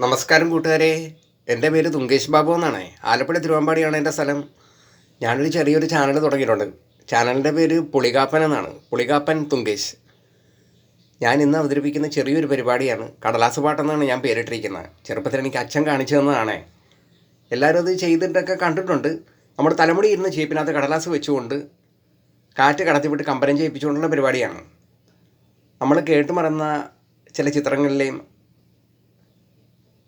നമസ്കാരം കൂട്ടുകാരെ, എൻ്റെ പേര് തുങ്കേഷ് ബാബു എന്നാണ്. ആലപ്പുഴ തിരുവമ്പാടിയാണ് എൻ്റെ സ്ഥലം. ഞാനൊരു ചെറിയൊരു ചാനൽ തുടങ്ങിയിട്ടുണ്ട്. ചാനലിൻ്റെ പേര് പുളികാപ്പൻ എന്നാണ്. പുളികാപ്പൻ തുങ്കേഷ്. ഞാൻ ഇന്ന് അവതരിപ്പിക്കുന്ന ചെറിയൊരു പരിപാടിയാണ്. കടലാസ് പാട്ടെന്നാണ് ഞാൻ പേരിട്ടിരിക്കുന്നത്. ചെറുപ്പത്തിൽ എനിക്ക് അച്ഛൻ കാണിച്ചു തന്നതാണ്. എല്ലാവരും അത് ചെയ്തിട്ടൊക്കെ കണ്ടിട്ടുണ്ട്. നമ്മുടെ തലമുടി ഇരുന്ന് ചീപ്പിനകത്ത് കടലാസ് വെച്ചുകൊണ്ട് കാറ്റ് കടത്തിവിട്ട് കമ്പനം ചെയ്യിപ്പിച്ചുകൊണ്ടുള്ള പരിപാടിയാണ്. നമ്മൾ കേട്ടുമറന്ന ചില ചിത്രങ്ങളിലെയും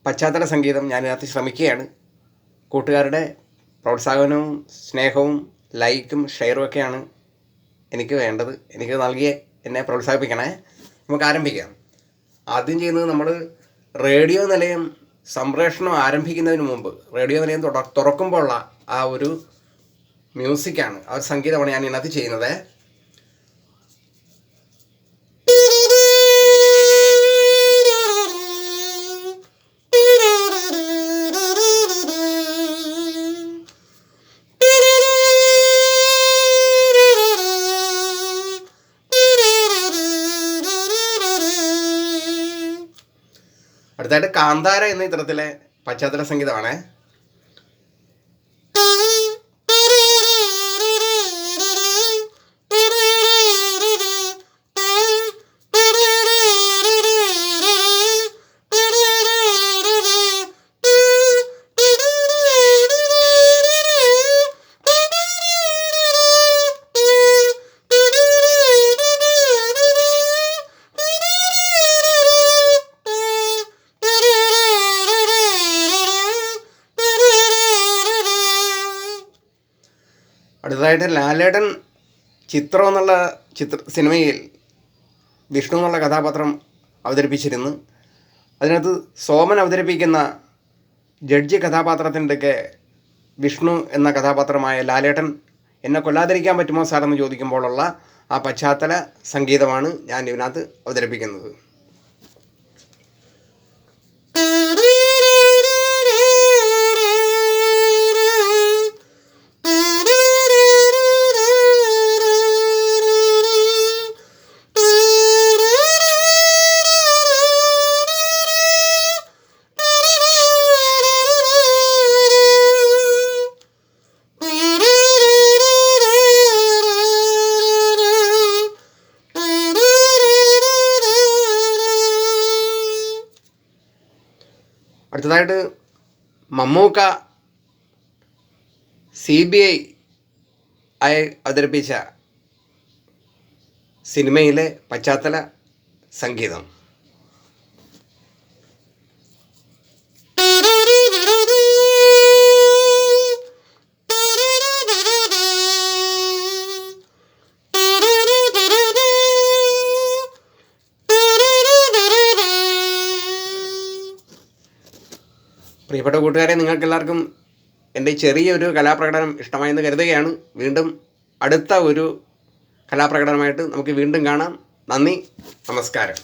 പശ്ചാത്തല സംഗീതം ഞാനിതിനകത്ത് ശ്രമിക്കുകയാണ്. കൂട്ടുകാരുടെ പ്രോത്സാഹനവും സ്നേഹവും ലൈക്കും ഷെയറും ഒക്കെയാണ് എനിക്ക് വേണ്ടത്. എനിക്ക് നൽകിയ എന്നെ പ്രോത്സാഹിപ്പിക്കണേ. നമുക്ക് ആരംഭിക്കാം. ആദ്യം ചെയ്യുന്നത്, നമ്മൾ റേഡിയോ നിലയം സംപ്രേഷണം ആരംഭിക്കുന്നതിന് മുമ്പ് റേഡിയോ നിലയം തുറക്കുമ്പോഴുള്ള ആ ഒരു മ്യൂസിക്കാണ്, ആ ഒരു സംഗീതമാണ് ഞാൻ ഇതിനകത്ത് ചെയ്യുന്നത്. അടുത്തായിട്ട് കാന്താര എന്ന ചിത്രത്തിലെ പശ്ചാത്തല സംഗീതമാണ്. അടുത്തതായിട്ട് ലാലേട്ടൻ ചിത്രം എന്നുള്ള സിനിമയിൽ വിഷ്ണു എന്നുള്ള കഥാപാത്രം അവതരിപ്പിച്ചിരുന്നു. അതിനകത്ത് സോമൻ അവതരിപ്പിക്കുന്ന ജഡ്ജി കഥാപാത്രത്തിൻ്റെയൊക്കെ വിഷ്ണു എന്ന കഥാപാത്രമായ ലാലേട്ടൻ എന്നെ കൊല്ലാതിരിക്കാൻ പറ്റുമോ സാറെന്ന് ചോദിക്കുമ്പോഴുള്ള ആ പശ്ചാത്തല സംഗീതമാണ് ഞാൻ ഇതിനകത്ത് അവതരിപ്പിക്കുന്നത്. അടുത്തതായിട്ട് മമ്മൂക്ക CBI ആയി അവതരിപ്പിച്ച സിനിമയിലെ പശ്ചാത്തല സംഗീതം. പ്രിയപ്പെട്ട കൂട്ടുകാരെ, നിങ്ങൾക്കെല്ലാവർക്കും എൻ്റെ ചെറിയൊരു കലാപ്രകടനം ഇഷ്ടമായെന്ന് കരുതുകയാണ്. വീണ്ടും അടുത്ത ഒരു കലാപ്രകടനമായിട്ട് നമുക്ക് വീണ്ടും കാണാം. നന്ദി, നമസ്കാരം.